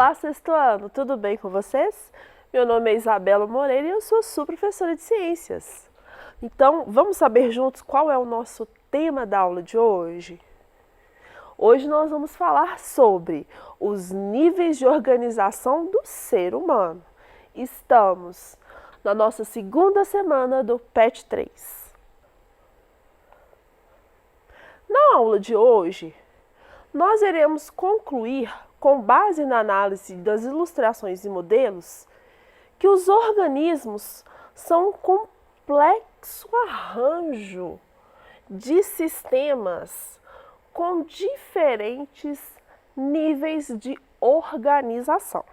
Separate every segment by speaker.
Speaker 1: Olá, sexto ano, tudo bem com vocês? Meu nome é Isabela Moreira e eu sou sua professora de ciências. Então, vamos saber juntos qual é o nosso tema da aula de hoje? Hoje nós vamos falar sobre os níveis de organização do ser humano. Estamos na nossa segunda semana do PET 3. Na aula de hoje, nós iremos concluir, com base na análise das ilustrações e modelos, que os organismos são um complexo arranjo de sistemas com diferentes níveis de organização.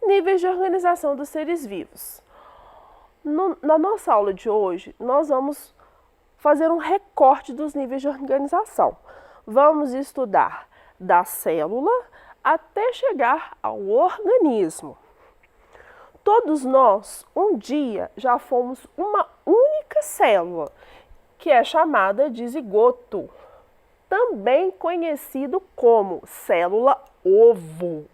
Speaker 1: Níveis de organização dos seres vivos. Na nossa aula de hoje, nós vamos fazer um recorte dos níveis de organização. Vamos estudar da célula até chegar ao organismo. Todos nós, um dia, já fomos uma única célula, que é chamada de zigoto, também conhecido como célula-ovo.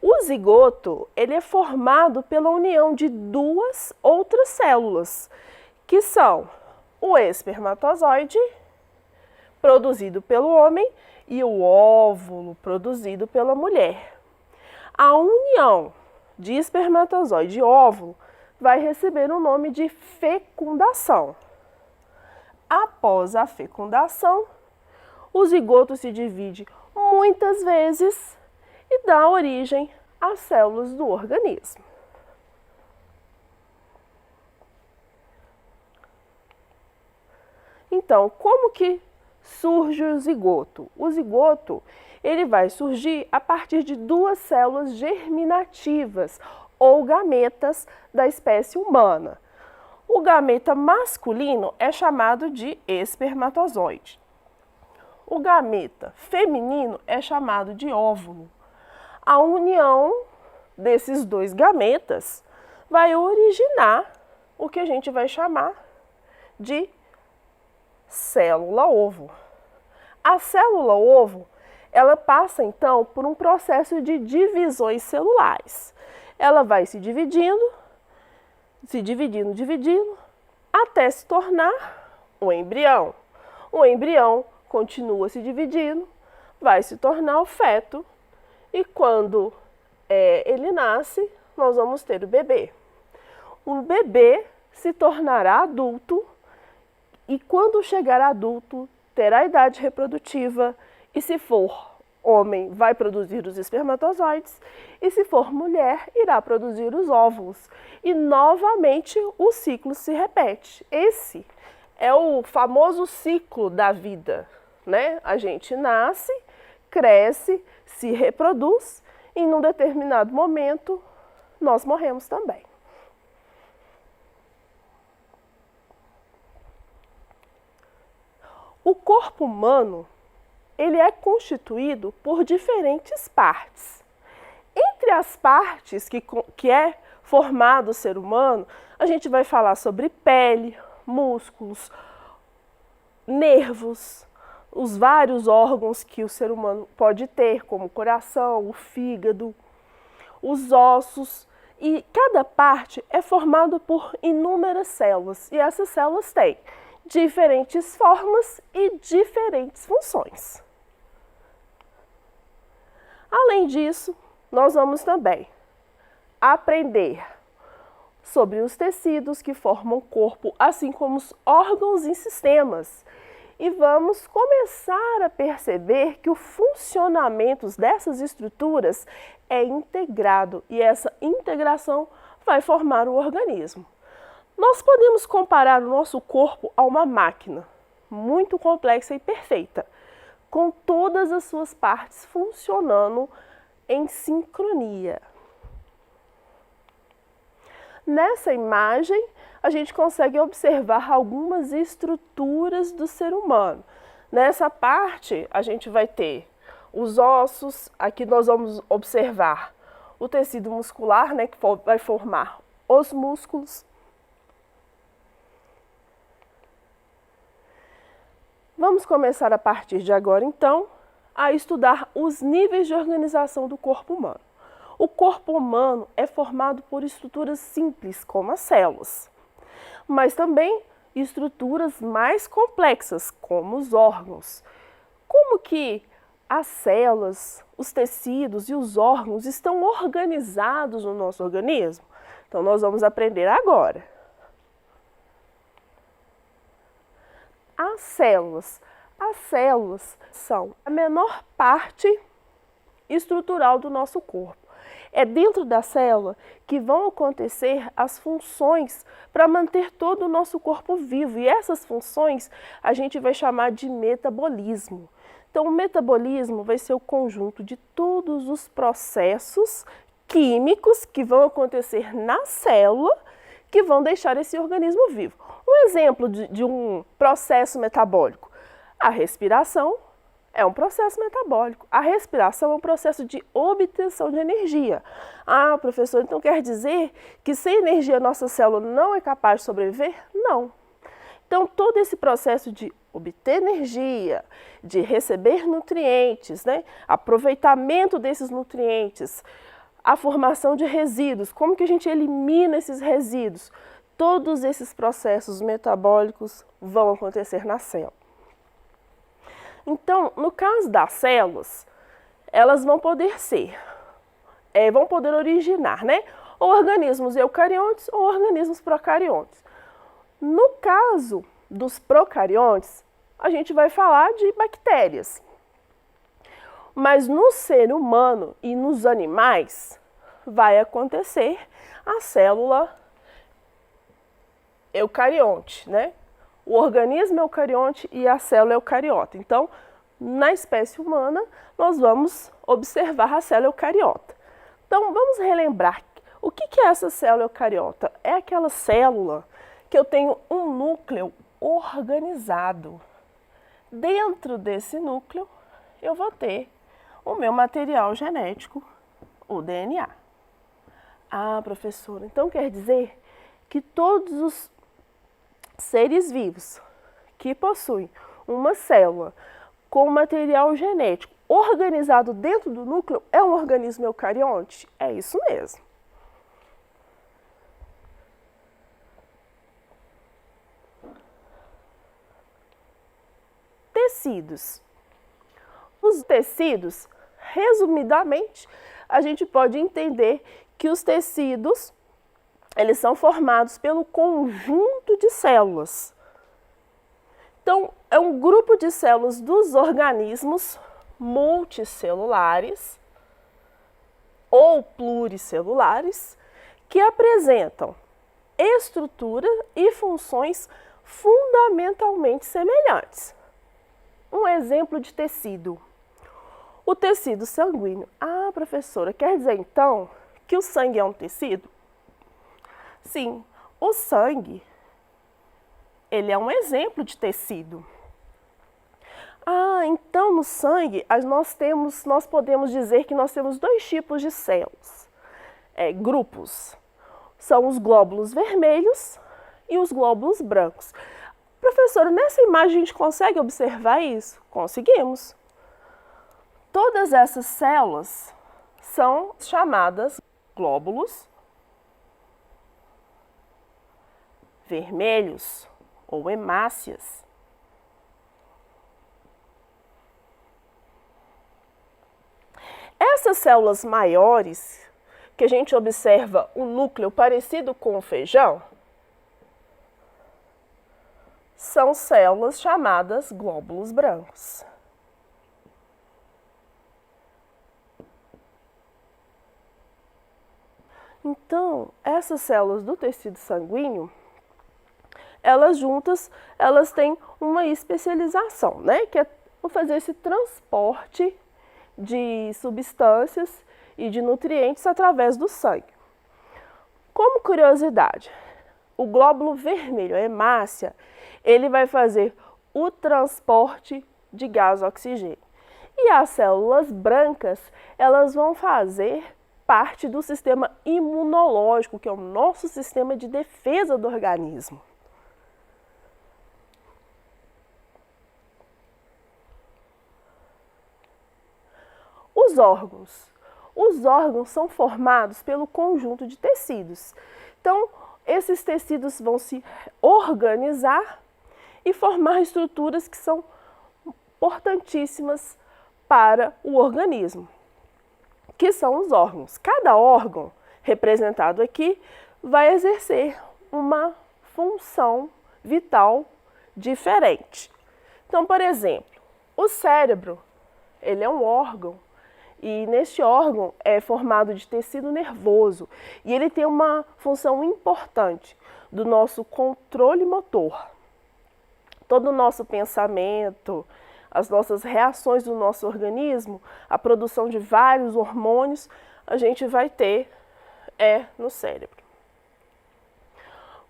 Speaker 1: O zigoto, ele é formado pela união de duas outras células, que são o espermatozoide, produzido pelo homem, e o óvulo, produzido pela mulher. A união de espermatozoide e óvulo vai receber o nome de fecundação. Após a fecundação, o zigoto se divide muitas vezes e dá origem às células do organismo. Então, como que surge o zigoto? O zigoto, ele vai surgir a partir de duas células germinativas ou gametas da espécie humana. O gameta masculino é chamado de espermatozoide. O gameta feminino é chamado de óvulo. A união desses dois gametas vai originar o que a gente vai chamar de célula-ovo. A célula-ovo, ela passa então por um processo de divisões celulares. Ela vai se dividindo, até se tornar um embrião. O embrião continua se dividindo, vai se tornar o feto. E quando ele nasce, nós vamos ter o bebê. O bebê se tornará adulto e quando chegar adulto, terá idade reprodutiva e se for homem, vai produzir os espermatozoides e se for mulher, irá produzir os óvulos. E novamente o ciclo se repete. Esse é o famoso ciclo da vida, né? A gente nasce, cresce, se reproduz e em um determinado momento nós morremos também. O corpo humano, ele é constituído por diferentes partes. Entre as partes que é formado o ser humano, a gente vai falar sobre pele, músculos, nervos, os vários órgãos que o ser humano pode ter, como o coração, o fígado, os ossos, e cada parte é formada por inúmeras células, e essas células têm diferentes formas e diferentes funções. Além disso, nós vamos também aprender sobre os tecidos que formam o corpo, assim como os órgãos e sistemas. E vamos começar a perceber que o funcionamento dessas estruturas é integrado e essa integração vai formar o organismo. Nós podemos comparar o nosso corpo a uma máquina muito complexa e perfeita, com todas as suas partes funcionando em sincronia. Nessa imagem, a gente consegue observar algumas estruturas do ser humano. Nessa parte, a gente vai ter os ossos, aqui nós vamos observar o tecido muscular, né, que vai formar os músculos. Vamos começar a partir de agora, então, a estudar os níveis de organização do corpo humano. O corpo humano é formado por estruturas simples, como as células, mas também estruturas mais complexas, como os órgãos. Como que as células, os tecidos e os órgãos estão organizados no nosso organismo? Então, nós vamos aprender agora. As células são a menor parte estrutural do nosso corpo. É dentro da célula que vão acontecer as funções para manter todo o nosso corpo vivo. E essas funções a gente vai chamar de metabolismo. Então, o metabolismo vai ser o conjunto de todos os processos químicos que vão acontecer na célula que vão deixar esse organismo vivo. Um exemplo de um processo metabólico: a respiração é um processo metabólico. A respiração é um processo de obtenção de energia. Ah, professor, então quer dizer que sem energia nossa célula não é capaz de sobreviver? Não. Então, todo esse processo de obter energia, de receber nutrientes, aproveitamento desses nutrientes, a formação de resíduos, como que a gente elimina esses resíduos? Todos esses processos metabólicos vão acontecer na célula. Então, no caso das células, elas vão poder originar, ou organismos eucariontes ou organismos procariontes. No caso dos procariontes, a gente vai falar de bactérias. Mas no ser humano e nos animais, vai acontecer a célula eucarionte, O organismo eucarionte e a célula eucariota. Então, na espécie humana, nós vamos observar a célula eucariota. Então, vamos relembrar o que é essa célula eucariota? É aquela célula que eu tenho um núcleo organizado. Dentro desse núcleo, eu vou ter o meu material genético, o DNA. Ah, professora, então quer dizer que todos os seres vivos que possuem uma célula com material genético organizado dentro do núcleo é um organismo eucarionte? É isso mesmo. Tecidos. Os tecidos, resumidamente, a gente pode entender que os tecidos, eles são formados pelo conjunto de células. Então, é um grupo de células dos organismos multicelulares ou pluricelulares que apresentam estrutura e funções fundamentalmente semelhantes. Um exemplo de tecido: o tecido sanguíneo. Ah, professora, quer dizer então que o sangue é um tecido? Sim, o sangue, ele é um exemplo de tecido. Ah, então no sangue nós podemos dizer que nós temos dois tipos de células, grupos. São os glóbulos vermelhos e os glóbulos brancos. Professora, nessa imagem a gente consegue observar isso? Conseguimos. Todas essas células são chamadas glóbulos vermelhos ou hemácias. Essas células maiores, que a gente observa um núcleo parecido com o feijão, são células chamadas glóbulos brancos. Então, essas células do tecido sanguíneo, elas juntas, elas têm uma especialização, que é fazer esse transporte de substâncias e de nutrientes através do sangue. Como curiosidade, o glóbulo vermelho, a hemácia, ele vai fazer o transporte de gás oxigênio. E as células brancas, elas vão fazer parte do sistema imunológico, que é o nosso sistema de defesa do organismo. os órgãos? Os órgãos são formados pelo conjunto de tecidos. Então, esses tecidos vão se organizar e formar estruturas que são importantíssimas para o organismo, que são os órgãos. Cada órgão representado aqui vai exercer uma função vital diferente. Então, por exemplo, o cérebro, ele é um órgão e neste órgão é formado de tecido nervoso e ele tem uma função importante do nosso controle motor. Todo o nosso pensamento, as nossas reações do nosso organismo, a produção de vários hormônios, a gente vai ter no cérebro.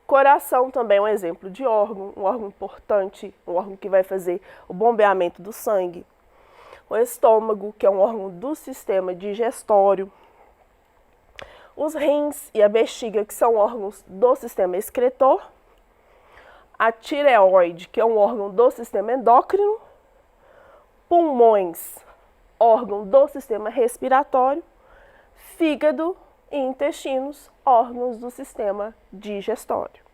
Speaker 1: Coração também é um exemplo de órgão, um órgão importante, um órgão que vai fazer o bombeamento do sangue. O estômago, que é um órgão do sistema digestório. Os rins e a bexiga, que são órgãos do sistema excretor. A tireoide, que é um órgão do sistema endócrino. Pulmões, órgão do sistema respiratório. Fígado e intestinos, órgãos do sistema digestório.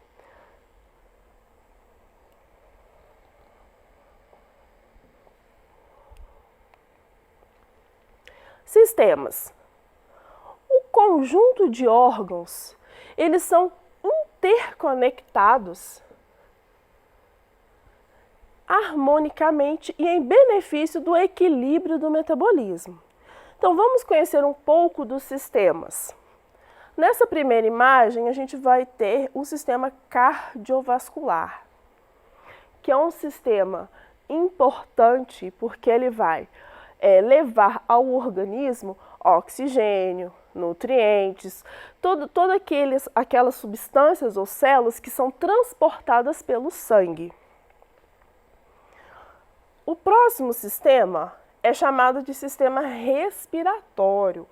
Speaker 1: Sistemas. O conjunto de órgãos, eles são interconectados harmonicamente e em benefício do equilíbrio do metabolismo. Então, vamos conhecer um pouco dos sistemas. Nessa primeira imagem, a gente vai ter o sistema cardiovascular, que é um sistema importante porque ele vai levar ao organismo oxigênio, nutrientes, todas aquelas substâncias ou células que são transportadas pelo sangue. O próximo sistema é chamado de sistema respiratório.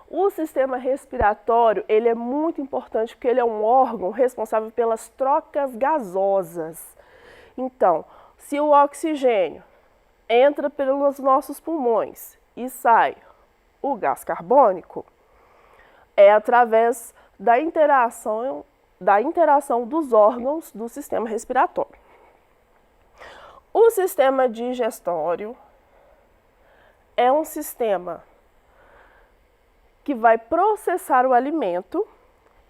Speaker 1: O sistema respiratório, ele é muito importante porque ele é um órgão responsável pelas trocas gasosas. Então, se o oxigênio entra pelos nossos pulmões e sai o gás carbônico, é através da interação dos órgãos do sistema respiratório. O sistema digestório é um sistema que vai processar o alimento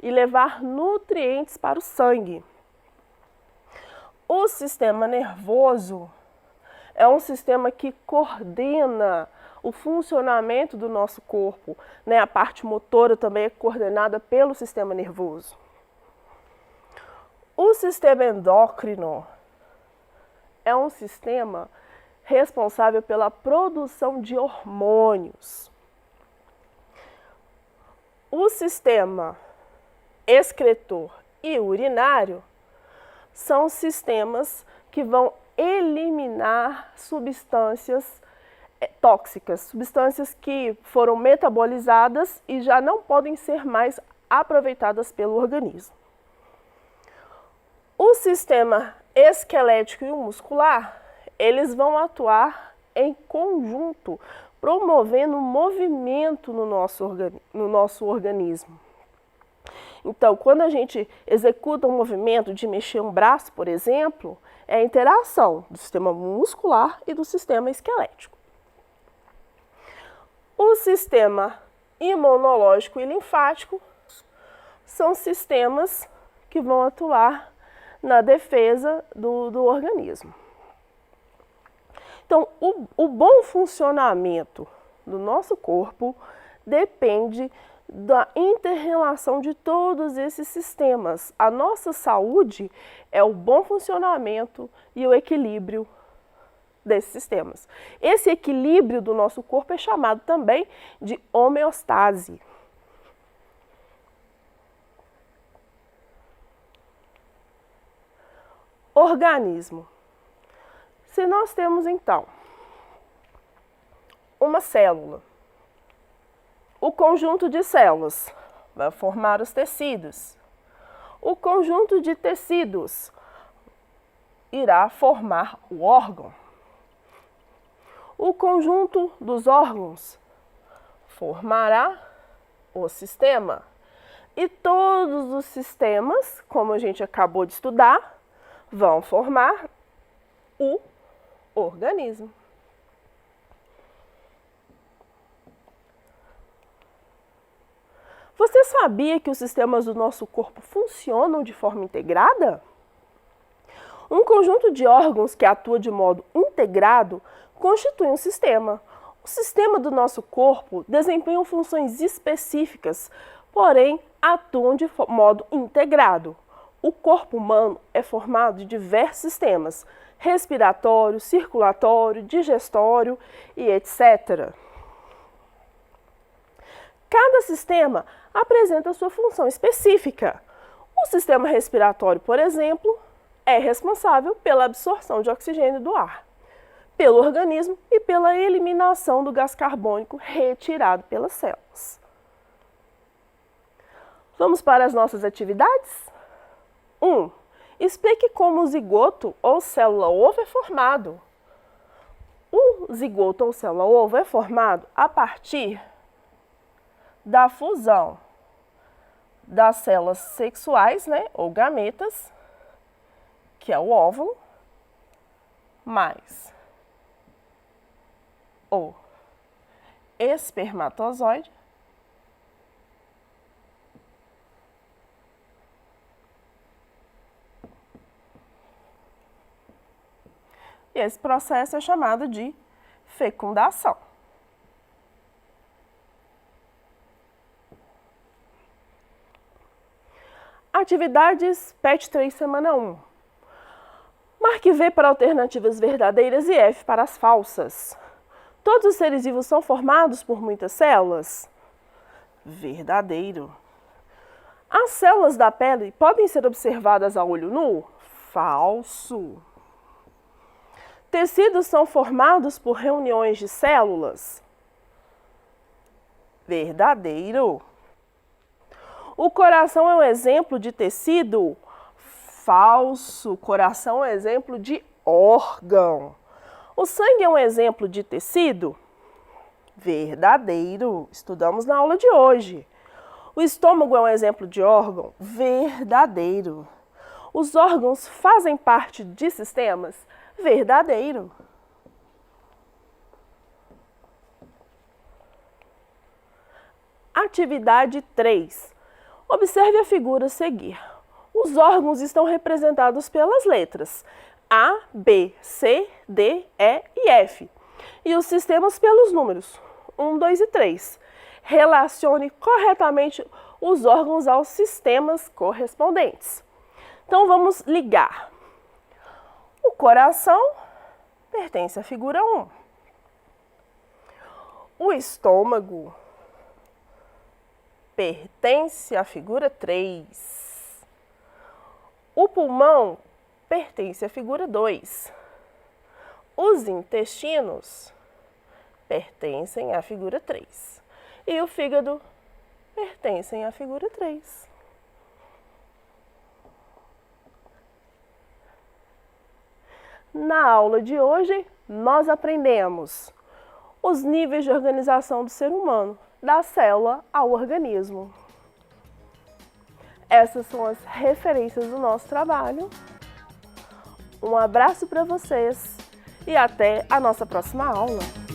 Speaker 1: e levar nutrientes para o sangue. O sistema nervoso é um sistema que coordena o funcionamento do nosso corpo, né? A parte motora também é coordenada pelo sistema nervoso. O sistema endócrino é um sistema responsável pela produção de hormônios. O sistema excretor e urinário são sistemas que vão eliminar substâncias tóxicas, substâncias que foram metabolizadas e já não podem ser mais aproveitadas pelo organismo. O sistema esquelético e o muscular, eles vão atuar em conjunto, promovendo movimento no nosso organismo. Então, quando a gente executa um movimento de mexer um braço, por exemplo, é a interação do sistema muscular e do sistema esquelético. O sistema imunológico e linfático são sistemas que vão atuar na defesa do organismo. Então, o bom funcionamento do nosso corpo depende da inter-relação de todos esses sistemas. A nossa saúde é o bom funcionamento e o equilíbrio desses sistemas. Esse equilíbrio do nosso corpo é chamado também de homeostase. Organismo. Se nós temos, então, uma célula, o conjunto de células vai formar os tecidos. O conjunto de tecidos irá formar o órgão. O conjunto dos órgãos formará o sistema. E todos os sistemas, como a gente acabou de estudar, vão formar o organismo. Você sabia que os sistemas do nosso corpo funcionam de forma integrada? Um conjunto de órgãos que atua de modo integrado constitui um sistema. O sistema do nosso corpo desempenha funções específicas, porém atuam de modo integrado. O corpo humano é formado de diversos sistemas: respiratório, circulatório, digestório e etc. Cada sistema apresenta sua função específica. O sistema respiratório, por exemplo, é responsável pela absorção de oxigênio do ar pelo organismo e pela eliminação do gás carbônico retirado pelas células. Vamos para as nossas atividades? 1. Explique como o zigoto ou célula-ovo é formado. O zigoto ou célula-ovo é formado a partir da fusão das células sexuais, ou gametas, que é o óvulo, mais o espermatozoide, e esse processo é chamado de fecundação. Atividades PET 3, semana 1. Marque V para alternativas verdadeiras e F para as falsas. Todos os seres vivos são formados por muitas células? Verdadeiro. As células da pele podem ser observadas a olho nu? Falso. Tecidos são formados por reuniões de células? Verdadeiro. O coração é um exemplo de tecido? Falso. O coração é um exemplo de órgão. O sangue é um exemplo de tecido? Verdadeiro. Estudamos na aula de hoje. O estômago é um exemplo de órgão? Verdadeiro. Os órgãos fazem parte de sistemas? Verdadeiro. Atividade 3. Observe a figura a seguir. Os órgãos estão representados pelas letras A, B, C, D, E e F. E os sistemas pelos números 1, 2 e 3. Relacione corretamente os órgãos aos sistemas correspondentes. Então vamos ligar. O coração pertence à figura 1. O estômago pertence à figura 3. O pulmão pertence à figura 2. Os intestinos pertencem à figura 3. E o fígado pertencem à figura 3. Na aula de hoje, nós aprendemos os níveis de organização do ser humano, da célula ao organismo. Essas são as referências do nosso trabalho. Um abraço para vocês e até a nossa próxima aula.